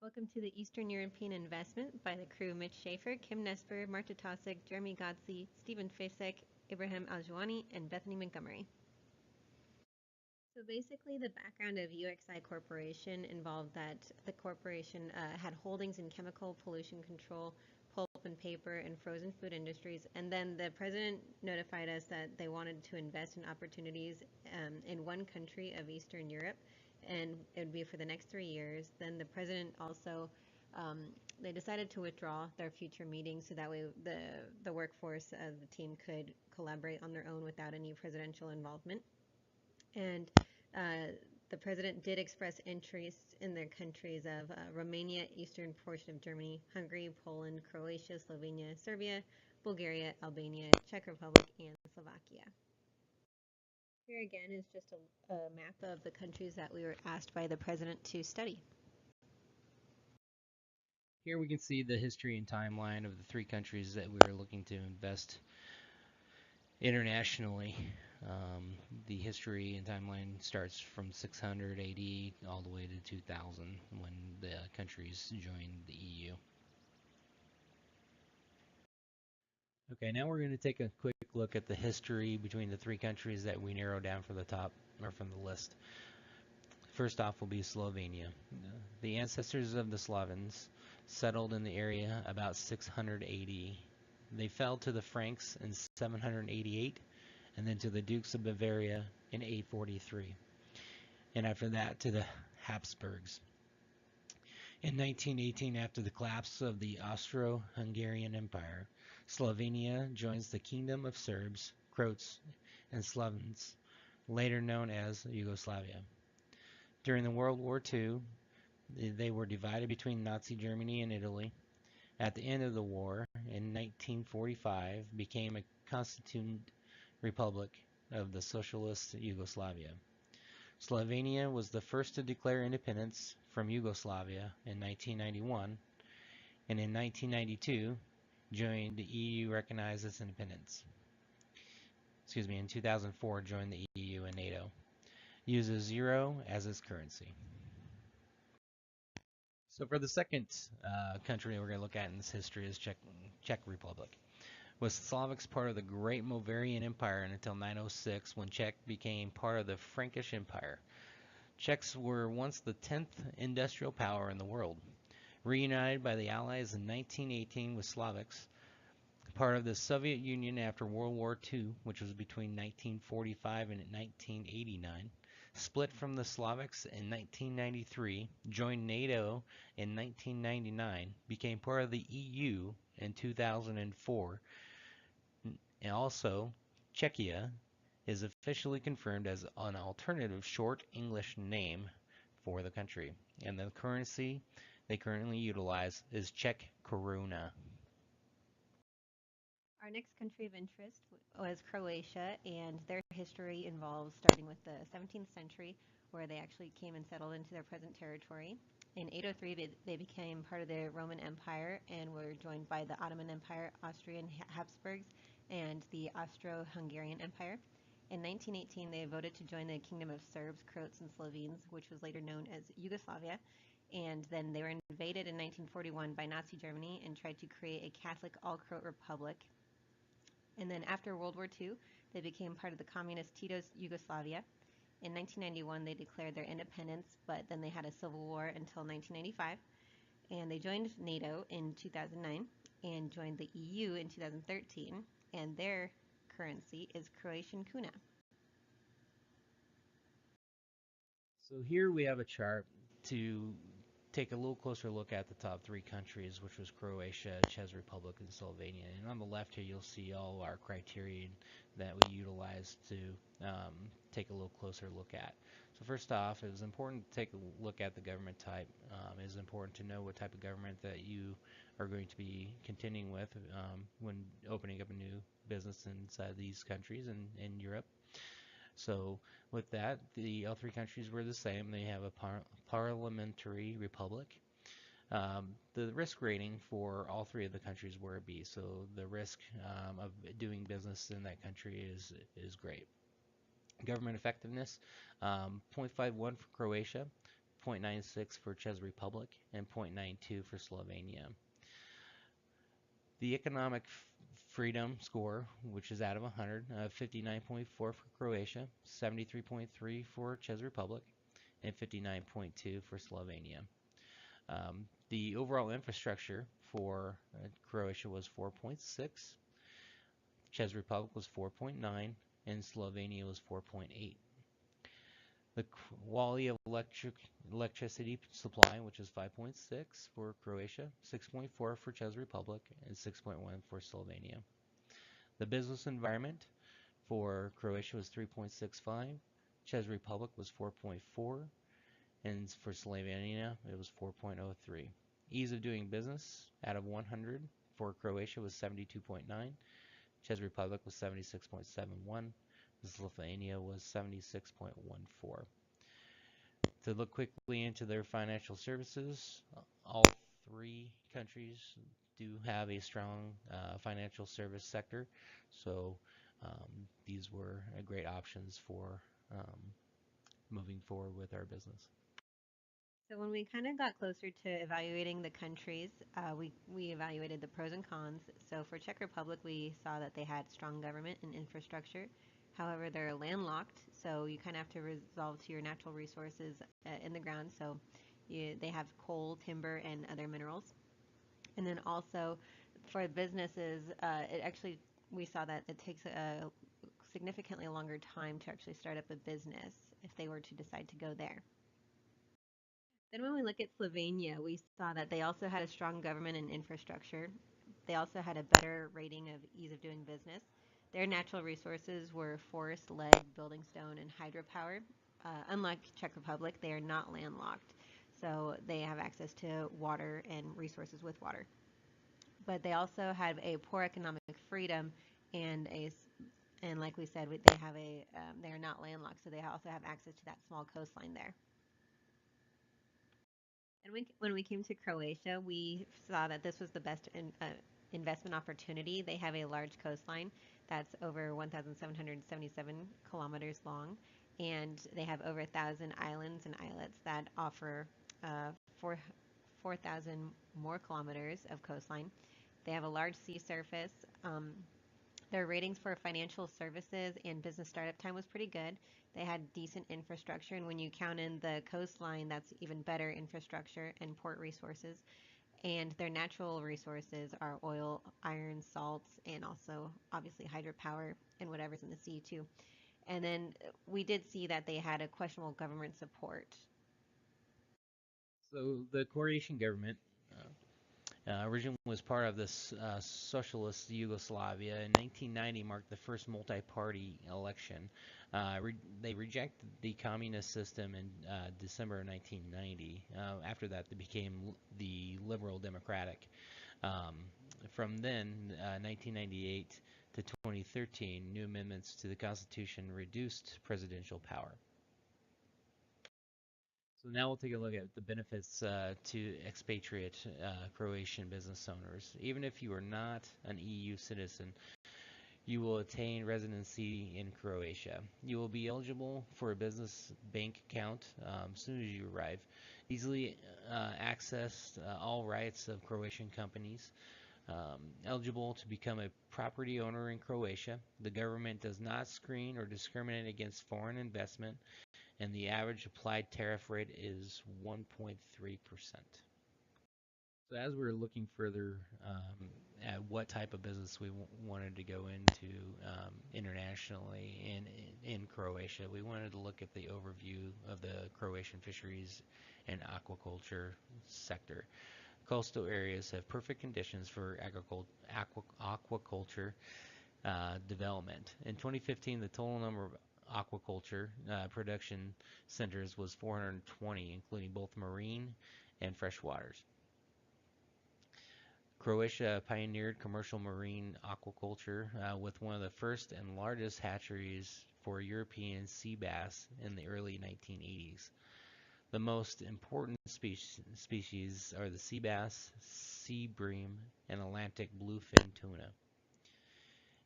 Welcome to the Eastern European Investment by the crew Mitch Schaefer, Kim Nesper, Marta Tosic, Jeremy Godsey, Stephen Fasek, Ibrahim Aljawani, and Bethany Montgomery. So basically, the background of UXI Corporation involved that the corporation had holdings in chemical pollution control, pulp and paper, and frozen food industries. And then the president notified us that they wanted to invest in opportunities in one country of Eastern Europe, and it would be for the next 3 years. Then the president also they decided to withdraw their future meetings so that way the workforce of the team could collaborate on their own without any presidential involvement. And uh, the president did express interest in their countries of Romania, eastern portion of Germany, Hungary, Poland, Croatia, Slovenia, Serbia, Bulgaria, Albania, Czech Republic, and Slovakia. Here again is just a map of the countries that we were asked by the president to study. Here we can see the history and timeline of the three countries that we are looking to invest internationally. The history and timeline starts from 600 AD all the way to 2000 when the countries joined the EU. Okay, now we're going to take a quick look at the history between the three countries that we narrowed down from the top or from the list. First off will be Slovenia. The ancestors of the Slavs settled in the area about 600 AD. They fell to the Franks in 788 and then to the Dukes of Bavaria in 843, and after that to the Habsburgs. In 1918, after the collapse of the Austro-Hungarian Empire, Slovenia joins the Kingdom of Serbs, Croats, and Slavs, later known as Yugoslavia. During the World War II, they were divided between Nazi Germany and Italy. At the end of the war, in 1945, became a constituent republic of the Socialist Yugoslavia. Slovenia was the first to declare independence from Yugoslavia in 1991, and in 1992 joined the EU, recognized its independence. In 2004 joined the EU and NATO. Uses euro as its currency. So for the second country we're going to look at in this history is Czech Republic. Was Slovaks part of the Great Moravian Empire until 906 when Czech became part of the Frankish Empire. Czechs were once the 10th industrial power in the world. Reunited by the Allies in 1918 with Slovaks, part of the Soviet Union after World War II, which was between 1945 and 1989, split from the Slovaks in 1993, joined NATO in 1999, became part of the EU in 2004, and also Czechia is officially confirmed as an alternative short English name for the country, and the currency they currently utilize is Czech koruna. Our next country of interest was Croatia, and their history involves starting with the 17th century, where they actually came and settled into their present territory. In 803, they became part of the Roman Empire and were joined by the Ottoman Empire, Austrian Habsburgs, and the Austro-Hungarian Empire. In 1918, they voted to join the Kingdom of Serbs, Croats, and Slovenes, which was later known as Yugoslavia. And then they were invaded in 1941 by Nazi Germany and tried to create a Catholic all-Croat republic. And then after World War II, they became part of the communist Tito's Yugoslavia. In 1991, they declared their independence, but then they had a civil war until 1995. And they joined NATO in 2009 and joined the EU in 2013, and their currency is Croatian kuna. So here we have a chart to take a little closer look at the top three countries, which was Croatia, Czech Republic, and Slovenia. And on the left here, you'll see all our criteria that we utilize to take a little closer look at. So first off, it was important to take a look at the government type. It is important to know what type of government that you are going to be contending with when opening up a new business inside these countries and in Europe. So with that, all three countries were the same. They have a parliamentary republic. The risk rating for all three of the countries were a B, so the risk of doing business in that country is great. Government effectiveness, 0.51 for Croatia, 0.96 for Czech Republic, and 0.92 for Slovenia. The economic freedom score, which is out of 100, 59.4 for Croatia, 73.3 for Czech Republic, and 59.2 for Slovenia. The overall infrastructure for Croatia was 4.6, Czech Republic was 4.9, and Slovenia was 4.8. The quality of electricity supply, which is 5.6 for Croatia, 6.4 for Czech Republic, and 6.1 for Slovenia. The business environment for Croatia was 3.65, Czech Republic was 4.4, and for Slovenia it was 4.03. Ease of doing business out of 100 for Croatia was 72.9, Czech Republic was 76.71, Slovenia was 76.14. To look quickly into their financial services, all three countries do have a strong financial service sector, so these were great options for moving forward with our business. So when we kind of got closer to evaluating the countries, we evaluated the pros and cons. So for Czech Republic, we saw that they had strong government and infrastructure. However, they're landlocked, so you kind of have to resolve to your natural resources in the ground. So they have coal, timber, and other minerals. And then also for businesses, we saw that it takes a significantly longer time to actually start up a business if they were to decide to go there. Then when we look at Slovenia, we saw that they also had a strong government and infrastructure. They also had a better rating of ease of doing business. Their natural resources were forest, lead, building stone, and hydropower. Unlike Czech Republic, they are not landlocked, so they have access to water and resources with water. But they also have a poor economic freedom, and like we said, they are not landlocked, so they also have access to that small coastline there. And when we came to Croatia, we saw that this was the best investment opportunity. They have a large coastline that's over 1,777 kilometers long, and they have over 1,000 islands and islets that offer 4,000 more kilometers of coastline. They have a large sea surface. Their ratings for financial services and business startup time was pretty good. They had decent infrastructure, and when you count in the coastline, that's even better infrastructure and port resources. And their natural resources are oil, iron, salts, and also obviously hydropower and whatever's in the sea too. And then we did see that they had a questionable government support. So the Croatian government originally was part of this socialist Yugoslavia. In 1990 marked the first multi-party election. They rejected the communist system in December of 1990. After that, they became the Liberal Democratic. From then, 1998 to 2013, new amendments to the Constitution reduced presidential power. So now we'll take a look at the benefits to expatriate Croatian business owners. Even if you are not an EU citizen, you will attain residency in Croatia. You will be eligible for a business bank account as soon as you arrive. Easily access all rights of Croatian companies. Eligible to become a property owner in Croatia. The government does not screen or discriminate against foreign investment, and the average applied tariff rate is 1.3%. So as we're looking further at what type of business we wanted to go into internationally in Croatia, we wanted to look at the overview of the Croatian fisheries and aquaculture sector. Coastal areas have perfect conditions for aquaculture development. In 2015, the total number of aquaculture production centers was 420, including both marine and freshwaters. Croatia pioneered commercial marine aquaculture with one of the first and largest hatcheries for European sea bass in the early 1980s. The most important species are the sea bass, sea bream, and Atlantic bluefin tuna.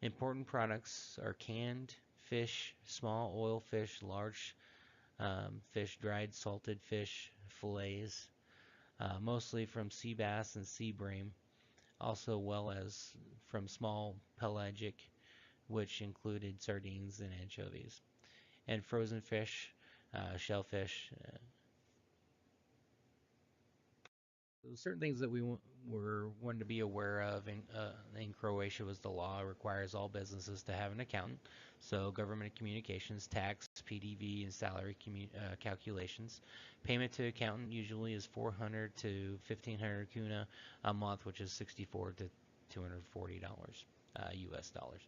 Important products are canned fish, small oil fish, large fish, dried salted fish, fillets, mostly from sea bass and sea bream, also well as from small pelagic, which included sardines and anchovies, and frozen fish, shellfish. Certain things that we were wanted to be aware of in Croatia was the law requires all businesses to have an accountant. So government communications, tax, PDV, and salary calculations. Payment to accountant usually is 400 to 1500 kuna a month, which is 64 to $240 US dollars.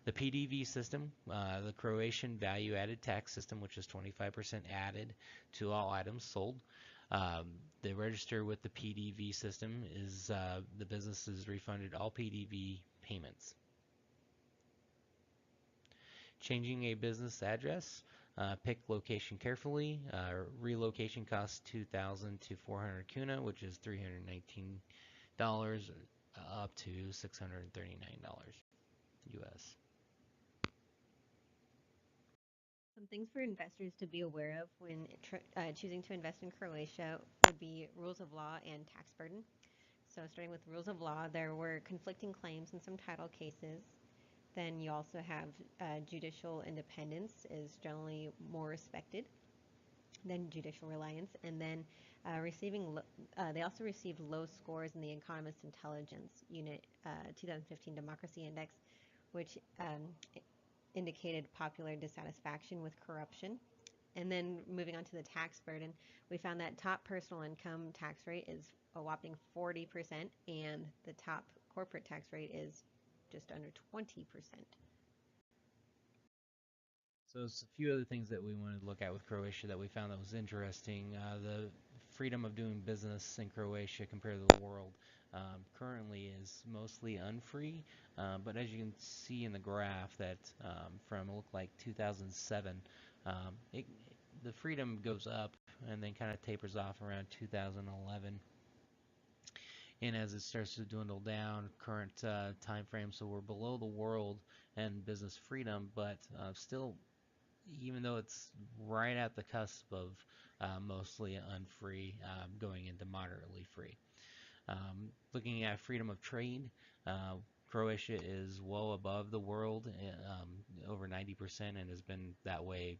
The PDV system, the Croatian value-added tax system, which is 25% added to all items sold. They register with the PDV system is the business is refunded all PDV payments. Changing a business address, pick location carefully. Relocation costs 2,000 to 400 kuna, which is $319 up to $639 US. Some things for investors to be aware of when choosing to invest in Croatia would be rules of law and tax burden. So starting with rules of law, there were conflicting claims in some title cases. Then you also have judicial independence is generally more respected than judicial reliance. And then they also received low scores in the Economist Intelligence Unit 2015 Democracy Index, which indicated popular dissatisfaction with corruption. And then moving on to the tax burden, we found that top personal income tax rate is a whopping 40%, and the top corporate tax rate is just under 20%. So there's a few other things that we wanted to look at with Croatia that we found that was interesting. The freedom of doing business in Croatia compared to the world currently is mostly unfree, but as you can see in the graph that from look like 2007, the freedom goes up and then kind of tapers off around 2011. And as it starts to dwindle down, current time frame, so we're below the world and business freedom, but still, even though it's right at the cusp of mostly unfree, going into moderately free. Looking at freedom of trade, Croatia is well above the world, over 90%, and has been that way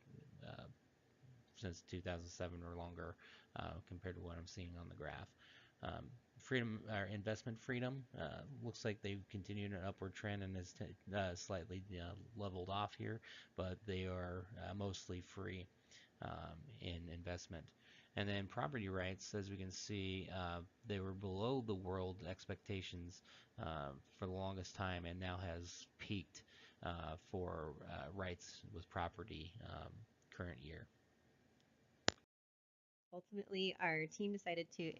since 2007 or longer, compared to what I'm seeing on the graph. Freedom or investment freedom looks like they've continued an upward trend and has slightly leveled off here, but they are mostly free in investment. And then property rights, as we can see, they were below the world expectations for the longest time, and now has peaked for rights with property current year. Ultimately, our team decided to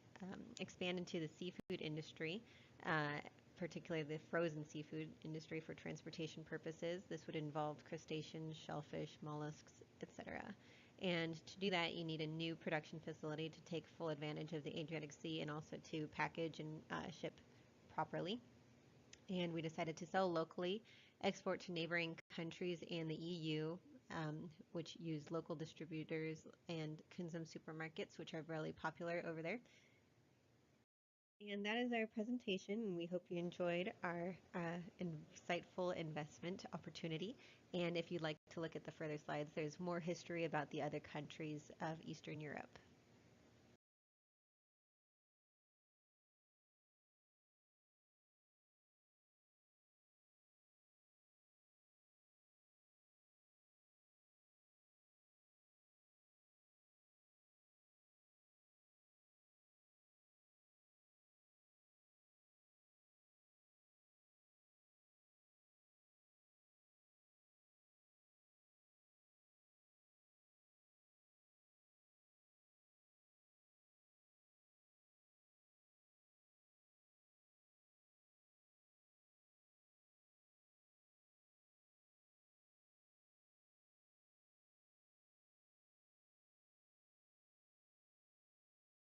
expand into the seafood industry, particularly the frozen seafood industry for transportation purposes. This would involve crustaceans, shellfish, mollusks, etc. And to do that, you need a new production facility to take full advantage of the Adriatic Sea and also to package and ship properly. And we decided to sell locally, export to neighboring countries and the EU, which use local distributors and consume supermarkets, which are really popular over there. And that is our presentation, and we hope you enjoyed our insightful investment opportunity. And if you'd like to look at the further slides, there's more history about the other countries of Eastern Europe.